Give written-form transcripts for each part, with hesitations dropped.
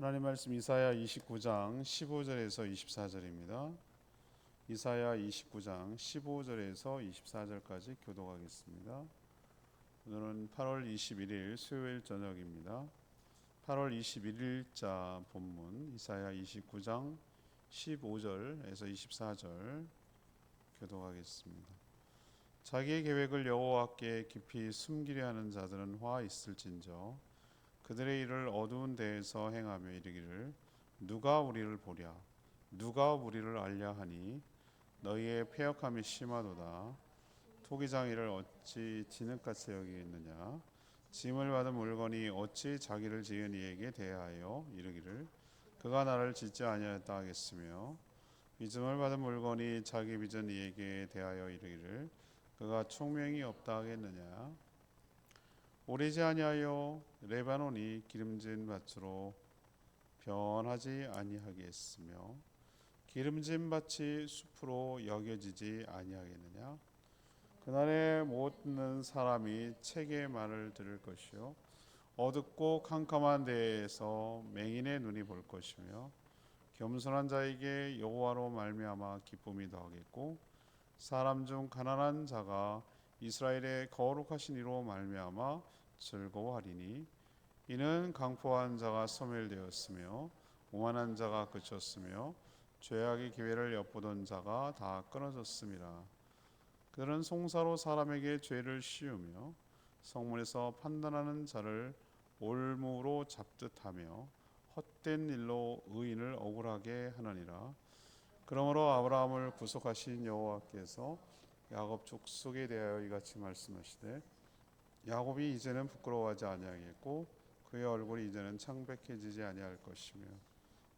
하나님 말씀 이사야 29장 15절에서 24절입니다. 이사야 29장 15절에서 24절까지 교독하겠습니다. 오늘은 8월 21일 수요일 저녁입니다. 8월 21일자 본문 이사야 29장 15절에서 24절 교독하겠습니다. 자기의 계획을 여호와께 깊이 숨기려 하는 자들은 화 있을진저 그들의 일을 어두운 데에서 행하며 이르기를 누가 우리를 보랴 누가 우리를 알랴 하니 너희의 패역함이 심하도다. 토기장이를 어찌 진흙같이 여기겠느냐 짐을 받은 물건이 어찌 자기를 지은 이에게 대하여 이르기를 그가 나를 짓지 아니하였다 하겠으며 빚음을 받은 물건이 자기 빚은 이에게 대하여 이르기를 그가 총명이 없다 하겠느냐. 오래지 아니하여 레바논이 기름진 밭으로 변하지 아니하겠으며 기름진 밭이 숲으로 여겨지지 아니하겠느냐. 그날에 못 듣는 사람이 책의 말을 들을 것이요 어둡고 캄캄한 데에서 맹인의 눈이 볼 것이며 겸손한 자에게 여호와로 말미암아 기쁨이 더하겠고 사람 중 가난한 자가 이스라엘의 거룩하신 이로 말미암아 즐거워하리니 이는 강포한 자가 소멸되었으며 오만한 자가 그쳤으며 죄악의 기회를 엿보던 자가 다 끊어졌습니다. 그들은 송사로 사람에게 죄를 씌우며 성문에서 판단하는 자를 올무로 잡듯 하며 헛된 일로 의인을 억울하게 하느니라. 그러므로 아브라함을 구속하신 여호와께서 야곱 족속에 대하여 이같이 말씀하시되 야곱이 이제는 부끄러워하지 아니하겠고 그의 얼굴이 이제는 창백해지지 아니할 것이며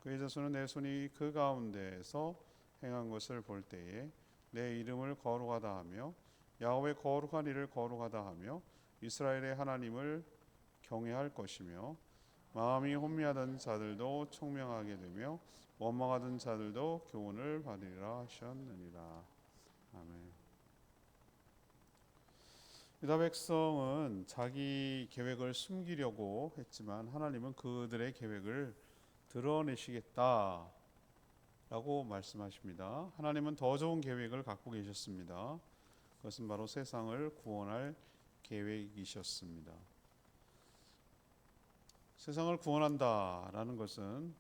그의 자손은 내 손이 그 가운데에서 행한 것을 볼 때에 내 이름을 거룩하다 하며 야곱의 거룩한 일을 거룩하다 하며 이스라엘의 하나님을 경외할 것이며 마음이 혼미하던 자들도 총명하게 되며 원망하던 자들도 교훈을 받으리라 하셨느니라. 아멘. 유다 백성은 자기 계획을 숨기려고 했지만 하나님은 그들의 계획을 드러내시겠다라고 말씀하십니다. 하나님은 더 좋은 계획을 갖고 계셨습니다. 그것은 바로 세상을 구원할 계획이셨습니다. 세상을 구원한다라는 것은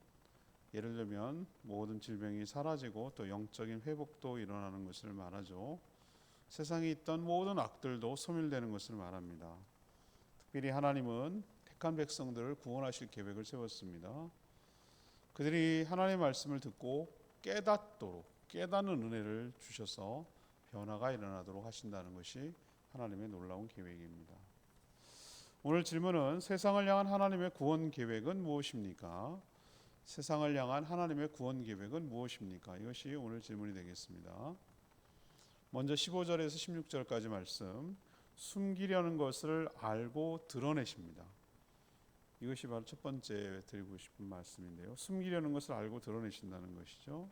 예를 들면 모든 질병이 사라지고 또 영적인 회복도 일어나는 것을 말하죠. 세상에 있던 모든 악들도 소멸되는 것을 말합니다. 특별히 하나님은 택한 백성들을 구원하실 계획을 세웠습니다. 그들이 하나님의 말씀을 듣고 깨닫는 은혜를 주셔서 변화가 일어나도록 하신다는 것이 하나님의 놀라운 계획입니다. 오늘 질문은 세상을 향한 하나님의 구원 계획은 무엇입니까? 세상을 향한 하나님의 구원 계획은 무엇입니까? 이것이 오늘 질문이 되겠습니다. 먼저 15절에서 16절까지 말씀, 숨기려는 것을 알고 드러내십니다. 이것이 바로 첫 번째 드리고 싶은 말씀인데요. 숨기려는 것을 알고 드러내신다는 것이죠.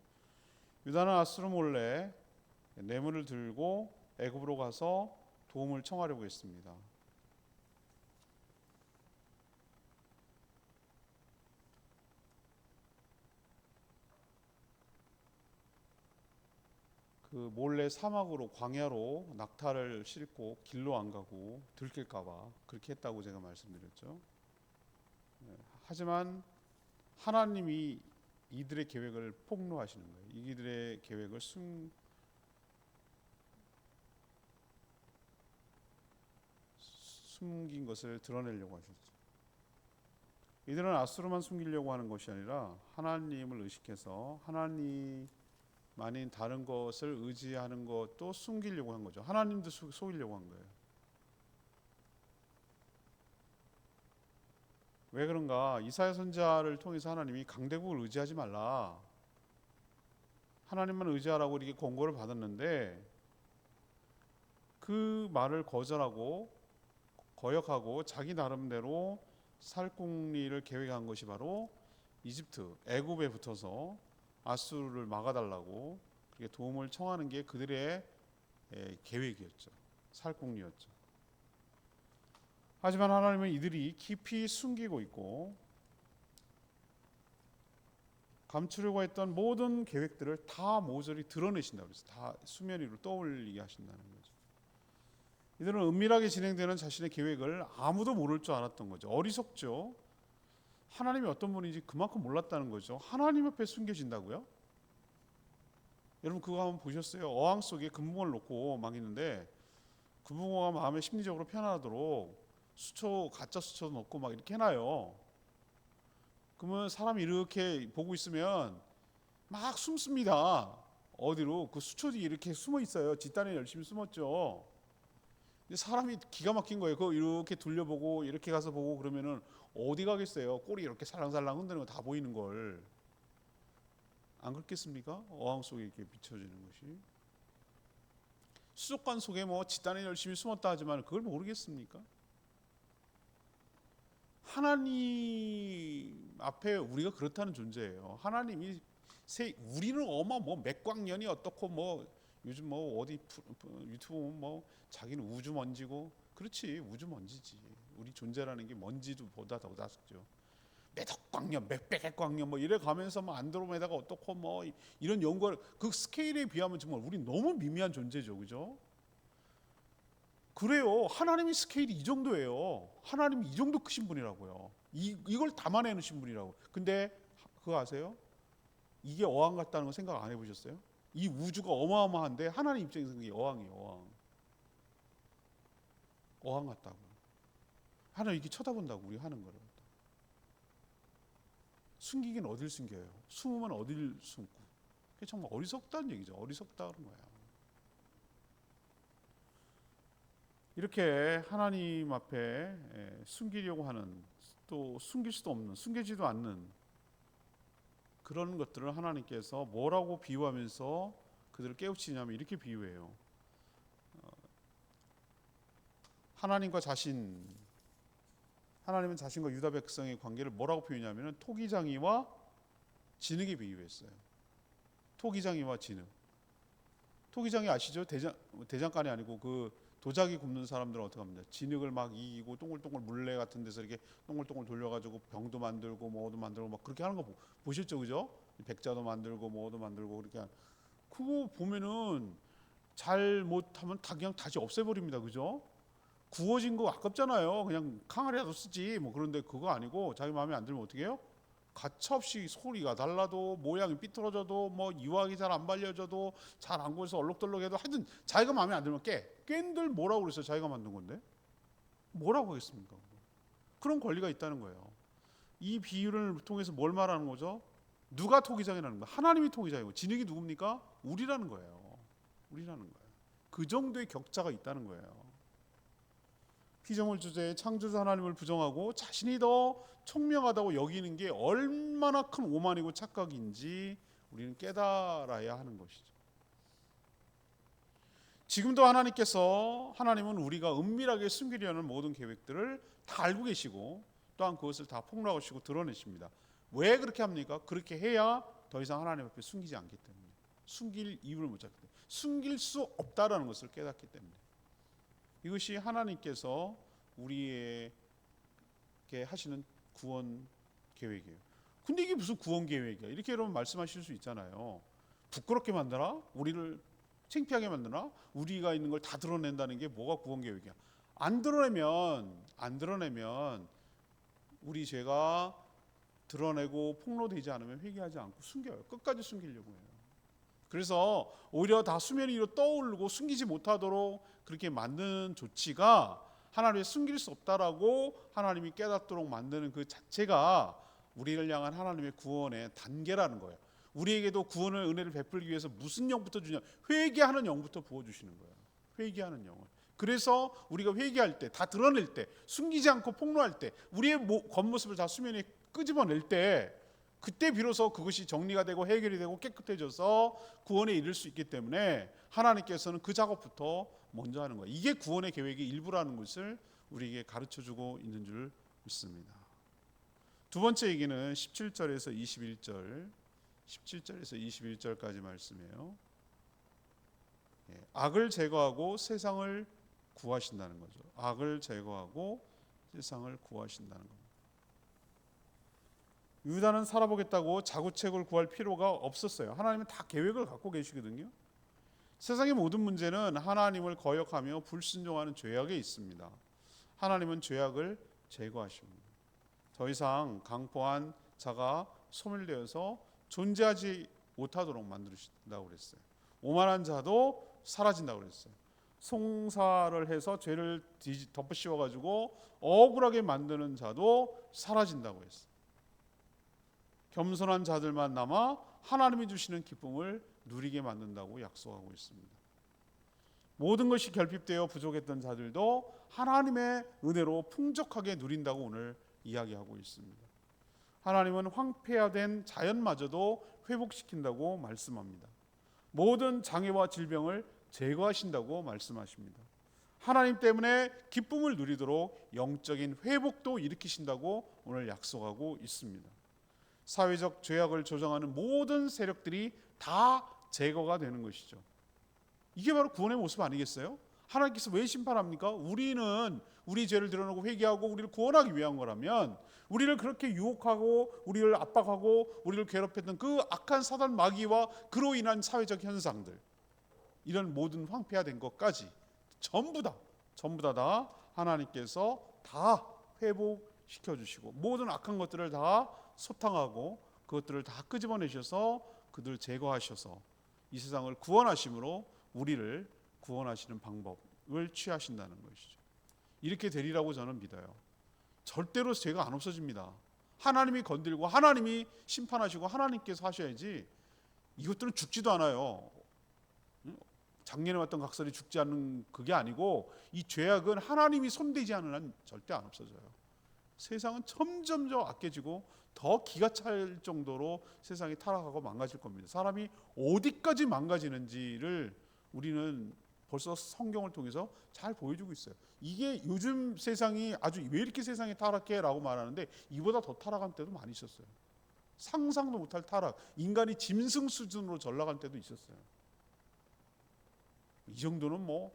유다는 아수르 몰래 뇌물을 들고 애굽으로 가서 도움을 청하려고 했습니다. 그 몰래 사막으로 광야로 낙타를 싣고 길로 안 가고 들킬까 봐 그렇게 했다고 제가 말씀드렸죠. 하지만 하나님이 이들의 계획을 폭로하시는 거예요. 이들의 계획을 숨긴 것을 드러내려고 하셨죠. 이들은 아수르만 숨기려고 하는 것이 아니라 하나님을 의식해서 하나님 아닌 다른 것을 의지하는 것도 숨기려고 한 거죠. 하나님도 속이려고 한 거예요. 왜 그런가? 이사야 선지자를 통해서 하나님이 강대국을 의지하지 말라, 하나님만 의지하라고 이렇게 권고를 받았는데 그 말을 거절하고 거역하고 자기 나름대로 살궁리를 계획한 것이 바로 이집트, 애굽에 붙어서 아수르를 막아달라고 그렇게 도움을 청하는 게 그들의 계획이었죠. 살궁리였죠. 하지만 하나님은 이들이 깊이 숨기고 있고 감추려고 했던 모든 계획들을 다 모조리 드러내신다고 그래서 다 수면 위로 떠올리게 하신다는 거죠. 이들은 은밀하게 진행되는 자신의 계획을 아무도 모를 줄 알았던 거죠. 어리석죠. 하나님이 어떤 분인지 그만큼 몰랐다는 거죠. 하나님 앞에 숨겨진다고요? 여러분 그거 한번 보셨어요? 어항 속에 금붕어를 놓고 막 있는데 금붕어가 마음에 심리적으로 편안하도록 수초, 가짜 수초도 넣고 막 이렇게 해놔요. 그러면 사람이 이렇게 보고 있으면 막 숨습니다. 어디로? 그 수초 뒤에 이렇게 숨어 있어요. 뒷단에 열심히 숨었죠. 근데 사람이 기가 막힌 거예요. 그거 이렇게 돌려보고 이렇게 가서 보고 그러면은 어디 가겠어요? 꼬리 이렇게 살랑살랑 흔드는 거 다 보이는 걸. 안 그렇겠습니까? 어항 속에 이렇게 비춰지는 것이. 수족관 속에 뭐 뒷단에 열심히 숨었다 하지만 그걸 모르겠습니까? 하나님 앞에 우리가 그렇다는 존재예요. 하나님이 우리는 뭐 맥광년이 어떻고 뭐 요즘 뭐 어디 유튜브 뭐 자기는 우주 먼지고 그렇지 우주 먼지지. 우리 존재라는 게 먼지보다 더 작죠. 몇억 광년, 몇백억 광년 뭐 이래 가면서 뭐 안드로메다가 어떻고 뭐 이런 연구를 그 스케일에 비하면 정말 우리 너무 미미한 존재죠, 그죠? 그래요. 하나님의 스케일이 이 정도예요. 하나님이 이 정도 크신 분이라고요. 이걸 담아내는 분이라고. 근데 그거 아세요? 이게 어항 같다는 거 생각 안 해보셨어요? 이 우주가 어마어마한데 하나님 입장에서 그게 어항이에요. 어항. 어항 같다고. 하나님 이렇게 쳐다본다고 우리 하는 거를. 숨기긴 어딜 숨겨요? 숨으면 어딜 숨고. 그게 정말 어리석다는 얘기죠. 어리석다는 거야. 이렇게 하나님 앞에 숨기려고 하는 또 숨길 수도 없는 숨기지도 않는 그런 것들을 하나님께서 뭐라고 비유하면서 그들을 깨우치냐면 이렇게 비유해요. 하나님은 자신과 유다 백성의 관계를 뭐라고 표현하냐면 토기장이와 진흙에 비유했어요. 토기장이와 진흙. 토기장이 아시죠? 대장간이 아니고 그 도자기 굽는 사람들은 어떻게 합니까? 진흙을 막 이기고 동글동글 물레 같은 데서 이렇게 동글동글 돌려가지고 병도 만들고 뭐도 만들고 막 그렇게 하는 거 보셨죠, 그죠? 백자도 만들고 뭐도 만들고 그렇게 그거 보면은 잘 못하면 다 그냥 다시 없애버립니다, 그죠? 구워진 거 아깝잖아요. 그냥 캉아리라도 쓰지 뭐. 그런데 그거 아니고 자기 마음에 안 들면 어떻게 해요? 가차없이 소리가 달라도 모양이 삐뚤어져도 뭐 유황이 잘 안 발려져도 잘 안 구워서 얼룩덜룩해도 하여튼 자기가 마음에 안 들면 깬들 뭐라고 그랬어요? 자기가 만든 건데 뭐라고 하겠습니까? 그런 권리가 있다는 거예요. 이 비유를 통해서 뭘 말하는 거죠? 누가 토기장이라는 거예요? 하나님이 토기장이고 진흙이 누굽니까? 우리라는 거예요. 우리라는 거예요. 그 정도의 격차가 있다는 거예요. 피조물 주제에 창조주 하나님을 부정하고 자신이 더 총명하다고 여기는 게 얼마나 큰 오만이고 착각인지 우리는 깨달아야 하는 것이죠. 지금도 하나님은 우리가 은밀하게 숨기려는 모든 계획들을 다 알고 계시고 또한 그것을 다 폭로하시고 드러내십니다. 왜 그렇게 합니까? 그렇게 해야 더 이상 하나님 앞에 숨기지 않기 때문에. 숨길 이유를 못 찾기 때문에. 숨길 수 없다라는 것을 깨닫기 때문에. 이것이 하나님께서 우리에게 하시는 구원 계획이에요. 근데 이게 무슨 구원 계획이야? 이렇게 여러분 말씀하실 수 있잖아요. 부끄럽게 만드나? 우리를 창피하게 만드나? 우리가 있는 걸 다 드러낸다는 게 뭐가 구원 계획이야? 안 드러내면 우리 죄가 드러내고 폭로되지 않으면 회개하지 않고 숨겨요. 끝까지 숨기려고 해요. 그래서 오히려 다 수면 위로 떠오르고 숨기지 못하도록 그렇게 만드는 조치가 하나님의 숨길 수 없다라고 하나님이 깨닫도록 만드는 그 자체가 우리를 향한 하나님의 구원의 단계라는 거예요. 우리에게도 구원의 은혜를 베풀기 위해서 무슨 영부터 주냐? 회개하는 영부터 부어주시는 거예요. 회개하는 영을. 그래서 우리가 회개할 때, 다 드러낼 때, 숨기지 않고 폭로할 때, 우리의 겉모습을 다 수면에 끄집어낼 때 그때 비로소 그것이 정리가 되고 해결이 되고 깨끗해져서 구원에 이를 수 있기 때문에 하나님께서는 그 작업부터 먼저 하는 거예요. 이게 구원의 계획의 일부라는 것을 우리에게 가르쳐주고 있는 줄 믿습니다. 두 번째 얘기는 17절에서 21절까지 말씀이에요. 악을 제거하고 세상을 구하신다는 거죠. 악을 제거하고 세상을 구하신다는 겁니다. 유다는 살아보겠다고 자구책을 구할 필요가 없었어요. 하나님은 다 계획을 갖고 계시거든요. 세상의 모든 문제는 하나님을 거역하며 불순종하는 죄악에 있습니다. 하나님은 죄악을 제거하십니다. 더 이상 강포한 자가 소멸되어서 존재하지 못하도록 만드신다고 그랬어요. 오만한 자도 사라진다고 그랬어요. 송사를 해서 죄를 덮어 씌워가지고 억울하게 만드는 자도 사라진다고 했어요. 겸손한 자들만 남아 하나님이 주시는 기쁨을 누리게 만든다고 약속하고 있습니다. 모든 것이 결핍되어 부족했던 자들도 하나님의 은혜로 풍족하게 누린다고 오늘 이야기하고 있습니다. 하나님은 황폐화된 자연마저도 회복시킨다고 말씀합니다. 모든 장애와 질병을 제거하신다고 말씀하십니다. 하나님 때문에 기쁨을 누리도록 영적인 회복도 일으키신다고 오늘 약속하고 있습니다. 사회적 죄악을 조장하는 모든 세력들이 다 제거가 되는 것이죠. 이게 바로 구원의 모습 아니겠어요? 하나님께서 왜 심판합니까? 우리는 우리 죄를 드러내고 회개하고 우리를 구원하기 위한 거라면, 우리를 그렇게 유혹하고 우리를 압박하고 우리를 괴롭혔던 그 악한 사단 마귀와 그로 인한 사회적 현상들, 이런 모든 황폐화된 것까지 전부 다 하나님께서 다 회복시켜 주시고 모든 악한 것들을 다 소탕하고 그것들을 다 끄집어내셔서 그들을 제거하셔서 이 세상을 구원하심으로 우리를 구원하시는 방법을 취하신다는 것이죠. 이렇게 되리라고 저는 믿어요. 절대로 죄가 안 없어집니다. 하나님이 건들고 하나님이 심판하시고 하나님께서 하셔야지, 이것들은 죽지도 않아요. 작년에 왔던 각설이 죽지 않는 그게 아니고, 이 죄악은 하나님이 손대지 않는 한 절대 안 없어져요. 세상은 점점 더 악해지고 더 기가 찰 정도로 세상이 타락하고 망가질 겁니다. 사람이 어디까지 망가지는지를 우리는 벌써 성경을 통해서 잘 보여주고 있어요. 이게 요즘 세상이 아주 왜 이렇게 세상이 타락해 라고 말하는데, 이보다 더 타락한 때도 많이 있었어요. 상상도 못할 타락, 인간이 짐승 수준으로 전락한 때도 있었어요. 이 정도는 뭐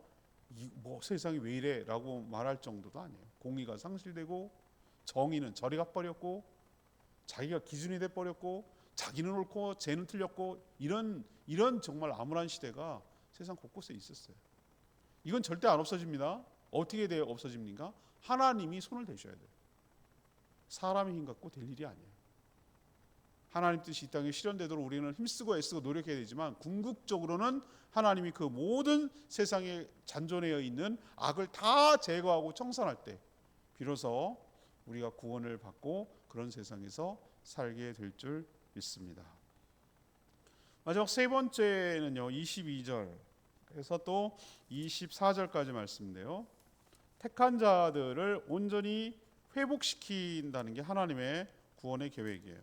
세상이 왜 이래 라고 말할 정도도 아니에요. 공의가 상실되고 정의는 저리 가버렸고 자기가 기준이 돼버렸고 자기는 옳고 쟤는 틀렸고, 이런 정말 암울한 시대가 세상 곳곳에 있었어요. 이건 절대 안 없어집니다. 어떻게 돼야 없어집니까? 하나님이 손을 대셔야 돼요. 사람의 힘 갖고 될 일이 아니에요. 하나님 뜻이 이 땅에 실현되도록 우리는 힘쓰고 애쓰고 노력해야 되지만, 궁극적으로는 하나님이 그 모든 세상에 잔존해 있는 악을 다 제거하고 청산할 때 비로소 우리가 구원을 받고 그런 세상에서 살게 될 줄 믿습니다. 마지막 세 번째는요, 22절에서 또 24절까지 말씀인데요, 택한 자들을 온전히 회복시킨다는 게 하나님의 구원의 계획이에요.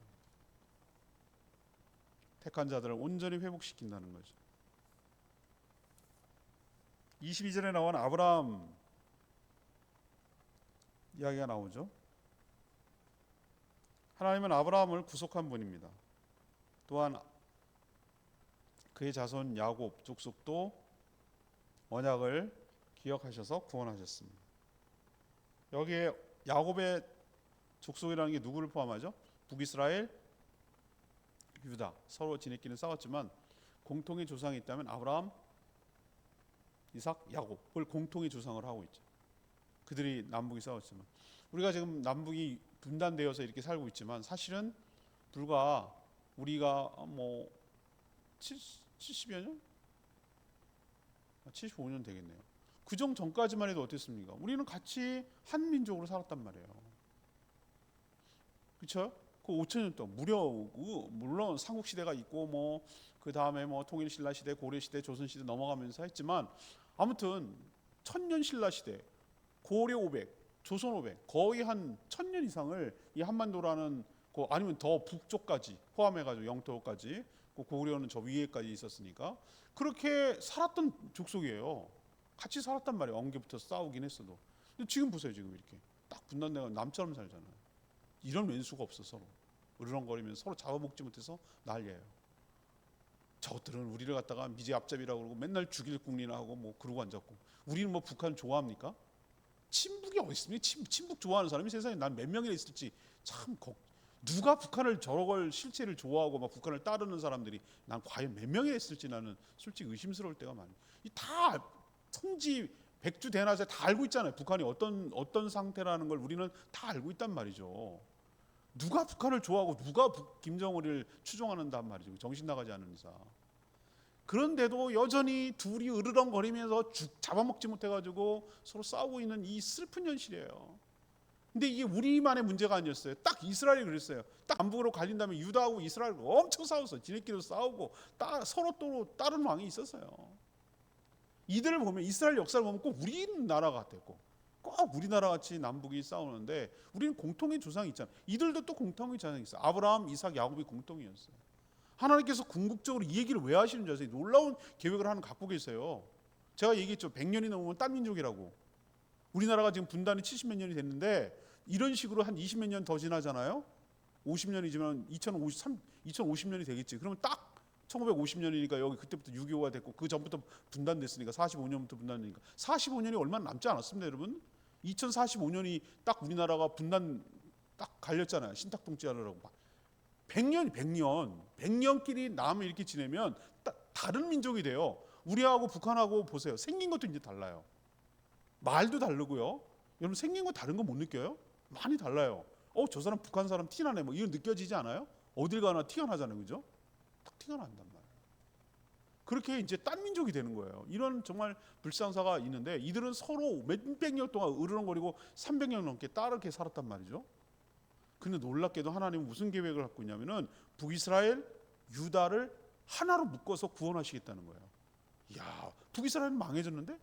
택한 자들을 온전히 회복시킨다는 거죠. 22절에 나온 아브라함 이야기가 나오죠. 하나님은 아브라함을 구속한 분입니다. 또한 그의 자손 야곱 족속도 언약을 기억하셔서 구원하셨습니다. 여기에 야곱의 족속이라는 게 누구를 포함하죠? 북이스라엘, 유다, 서로 지네끼리 싸웠지만 공통의 조상이 있다면 아브라함, 이삭, 야곱을 공통의 조상을 하고 있죠. 그들이 남북이 싸웠지만, 우리가 지금 남북이 분단되어서 이렇게 살고 있지만 사실은 불과 우리가 70여 년? 75년 되겠네요. 그정 전까지만 해도 어땠습니까? 우리는 같이 한 민족으로 살았단 말이에요. 그렇죠? 그 5천년 동안 물론 삼국 시대가 있고 그 다음에 통일 신라 시대, 고려 시대, 조선 시대 넘어가면서 했지만, 아무튼 천년 신라 시대, 고려 500, 조선 500, 거의 한 1000년 이상을 이 한반도라는 아니면 더 북쪽까지 포함해가지고 영토까지, 고구려는 저 위에까지 있었으니까 그렇게 살았던 족속이에요. 같이 살았단 말이에요. 엉겨붙어 싸우긴 했어도. 근데 지금 보세요. 지금 이렇게 딱 분단돼가 남처럼 살잖아요. 이런 왼수가 없어. 서로 으르렁거리면서 서로 잡아먹지 못해서 난리예요. 저것들은 우리를 갖다가 미제 앞잡이라고 그러고 맨날 죽일 궁리나 하고 그러고 앉았고, 우리는 북한 좋아합니까? 친북이 어디 있습니까? 친북 좋아하는 사람이 세상에 난 몇 명이나 있을지 참 누가 북한을 저걸 실체를 좋아하고 막 북한을 따르는 사람들이 난 과연 몇 명이 됐을지 나는 솔직히 의심스러울 때가 많아요. 다 천지 백주 대낮에 다 알고 있잖아요. 북한이 어떤 상태라는 걸 우리는 다 알고 있단 말이죠. 누가 북한을 좋아하고 누가 김정은을 추종하는단 말이죠. 정신 나가지 않는 이상. 그런데도 여전히 둘이 으르렁거리면서 잡아먹지 못해가지고 서로 싸우고 있는 이 슬픈 현실이에요. 근데 이게 우리만의 문제가 아니었어요. 딱 이스라엘이 그랬어요. 딱 남북으로 갈린 다음에 유다하고 이스라엘 엄청 싸웠어요. 지네끼리도 싸우고 서로 또 다른 왕이 있었어요. 이들을 보면 이스라엘 역사를 보면 꼭 우리나라 같았고 꼭 우리나라 같이 남북이 싸우는데 우리는 공통의 조상이 있잖아요. 이들도 또 공통의 조상이 있어요. 아브라함, 이삭, 야곱이 공통이었어요. 하나님께서 궁극적으로 이 얘기를 왜 하시는지 아세요? 놀라운 계획을 하는 갖고 계세요. 제가 얘기했죠. 100년이 넘으면 딴 민족이라고. 우리나라가 지금 분단이 70몇 년이 됐는데 이런 식으로 한 20몇 년 더 지나잖아요. 50년이지만 2050년이 되겠지. 그러면 딱 1950년이니까 여기 그때부터 6.25가 됐고 그 전부터 분단됐으니까 45년부터 분단되니까 45년이 얼마 남지 않았습니다, 여러분. 2045년이 딱 우리나라가 분단 딱 갈렸잖아요. 신탁통치하려고. 100년끼리 남을 이렇게 지내면 다른 민족이 돼요. 우리하고 북한하고 보세요. 생긴 것도 이제 달라요. 말도 다르고요. 여러분 생긴 거 다른 거 못 느껴요? 많이 달라요. 저 사람 북한 사람 티나네. 뭐 이건 느껴지지 않아요? 어딜 가나 티가 나잖아요, 그죠? 딱 티가 난단 말이에요. 그렇게 이제 딴 민족이 되는 거예요. 이런 정말 불상사가 있는데 이들은 서로 몇백 년 동안 으르렁거리고 300년 넘게 따르게 살았단 말이죠. 근데 놀랍게도 하나님은 무슨 계획을 갖고 있냐면은 북이스라엘, 유다를 하나로 묶어서 구원하시겠다는 거예요. 이야, 북이스라엘은 망해졌는데?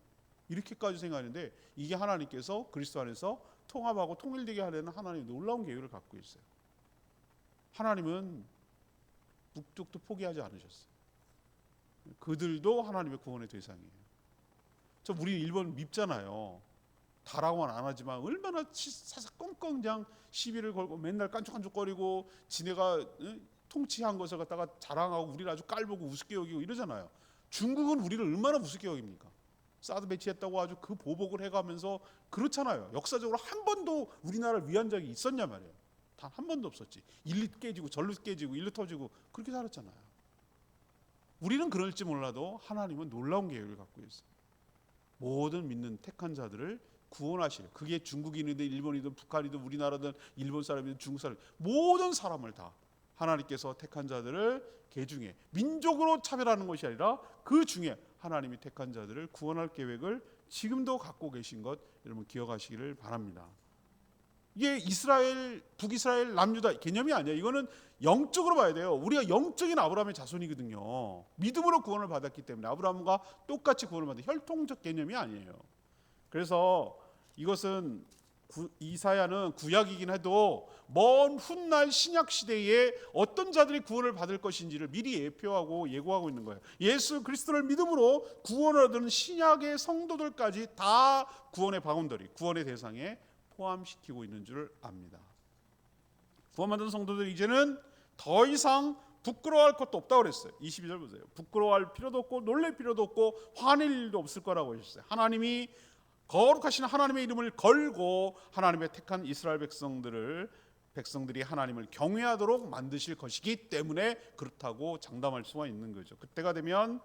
이렇게까지 생각하는데 이게 하나님께서 그리스도 안에서 통합하고 통일되게 하려는 하나님의 놀라운 계획을 갖고 있어요. 하나님은 북쪽도 포기하지 않으셨어요. 그들도 하나님의 구원의 대상이에요. 우리 일본 밉잖아요. 다라고는 안 하지만 얼마나 사사건건 그냥 시비를 걸고 맨날 깐죽깐죽거리고 지네가 통치한 것을 갖다가 자랑하고 우리를 아주 깔보고 우습게 여기고 이러잖아요. 중국은 우리를 얼마나 우습게 여깁니까? 사드 배치했다고 아주 그 보복을 해가면서 그렇잖아요. 역사적으로 한 번도 우리나라를 위한 적이 있었냐 말이에요. 단 한 번도 없었지. 일리 깨지고 절로 깨지고 일로 터지고 그렇게 살았잖아요. 우리는 그럴지 몰라도 하나님은 놀라운 계획을 갖고 있어요. 모든 믿는 택한 자들을 구원하시려. 그게 중국인이든 일본이든 북한이든 우리나라든 일본 사람이든 중국 사람 모든 사람을 다 하나님께서 택한 자들을 개중에 민족으로 차별하는 것이 아니라 그 중에 하나님이 택한 자들을 구원할 계획을 지금도 갖고 계신 것 여러분 기억하시기를 바랍니다. 이게 이스라엘, 북이스라엘, 남유다 개념이 아니에요. 이거는 영적으로 봐야 돼요. 우리가 영적인 아브라함의 자손이거든요. 믿음으로 구원을 받았기 때문에 아브라함과 똑같이 구원을 받은 혈통적 개념이 아니에요. 그래서 이것은 이사야는 구약이긴 해도 먼 훗날 신약 시대에 어떤 자들이 구원을 받을 것인지를 미리 예표하고 예고하고 있는 거예요. 예수 그리스도를 믿음으로 구원을 얻은 신약의 성도들까지 다 구원의 바운더리, 구원의 대상에 포함시키고 있는 줄 압니다. 구원받은 성도들이 이제는 더 이상 부끄러워할 것도 없다고 그랬어요. 22절 보세요. 부끄러워할 필요도 없고 놀랄 필요도 없고 화낼 일도 없을 거라고 하셨어요. 하나님이 거룩하신 하나님의 이름을 걸고 하나님의 택한 이스라엘 백성들이 하나님을 경외하도록 만드실 것이기 때문에 그렇다고 장담할 수가 있는 거죠. 그때가 되면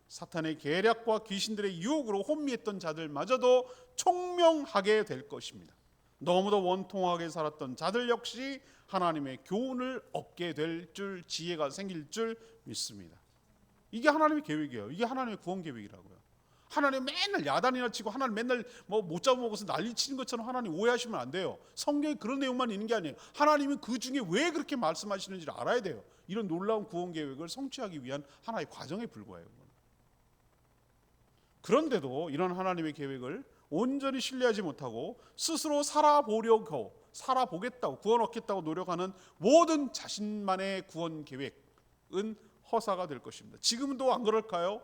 사탄의 계략과 귀신들의 유혹으로 혼미했던 자들마저도 총명하게 될 것입니다. 너무도 원통하게 살았던 자들 역시 하나님의 교훈을 얻게 될 줄, 지혜가 생길 줄 믿습니다. 이게 하나님의 계획이에요. 이게 하나님의 구원 계획이라고요. 하나님 맨날 야단이나 치고 하나님 맨날 못 잡아먹어서 난리 치는 것처럼 하나님 오해하시면 안 돼요. 성경에 그런 내용만 있는 게 아니에요. 하나님은 그 중에 왜 그렇게 말씀하시는지를 알아야 돼요. 이런 놀라운 구원 계획을 성취하기 위한 하나의 과정에 불과해요. 그런데도 이런 하나님의 계획을 온전히 신뢰하지 못하고 스스로 살아보겠다고 구원 얻겠다고 노력하는 모든 자신만의 구원 계획은 허사가 될 것입니다. 지금도 안 그럴까요?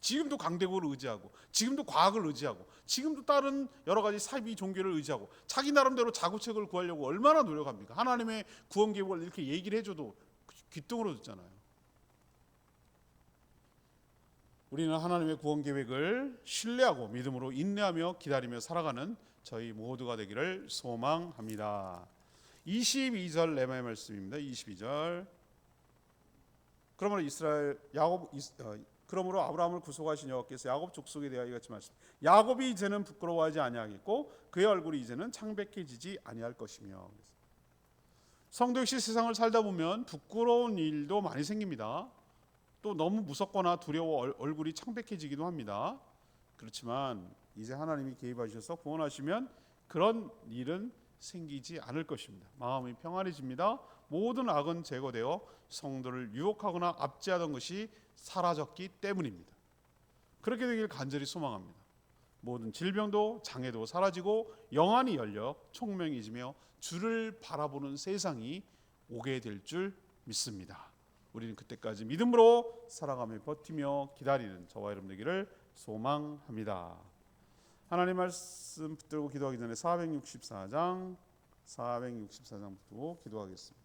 지금도 강대국을 의지하고 지금도 과학을 의지하고 지금도 다른 여러 가지 사이비 종교를 의지하고 자기 나름대로 자구책을 구하려고 얼마나 노력합니까? 하나님의 구원 계획을 이렇게 얘기를 해줘도 귀뚱으로 듣잖아요. 우리는 하나님의 구원 계획을 신뢰하고 믿음으로 인내하며 기다리며 살아가는 저희 모두가 되기를 소망합니다. 22절 레마의 말씀입니다. 22절. 그러므로 아브라함을 구속하신 여호와께서 야곱 족속에 대하여 이같이 말씀. 야곱이 이제는 부끄러워하지 아니하겠고 그의 얼굴이 이제는 창백해지지 아니할 것이며. 성도 역시 세상을 살다 보면 부끄러운 일도 많이 생깁니다. 또 너무 무섭거나 두려워 얼굴이 창백해지기도 합니다. 그렇지만 이제 하나님이 개입하셔서 구원하시면 그런 일은 생기지 않을 것입니다. 마음이 평안해집니다. 모든 악은 제거되어 성도를 유혹하거나 압제하던 것이 사라졌기 때문입니다. 그렇게 되길 간절히 소망합니다. 모든 질병도 장애도 사라지고 영안이 열려 총명해지며 주를 바라보는 세상이 오게 될 줄 믿습니다. 우리는 그때까지 믿음으로 살아가며 버티며 기다리는 저와 여러분 되기를 소망합니다. 하나님 말씀 붙들고 기도하기 전에 464장 붙들고 기도하겠습니다.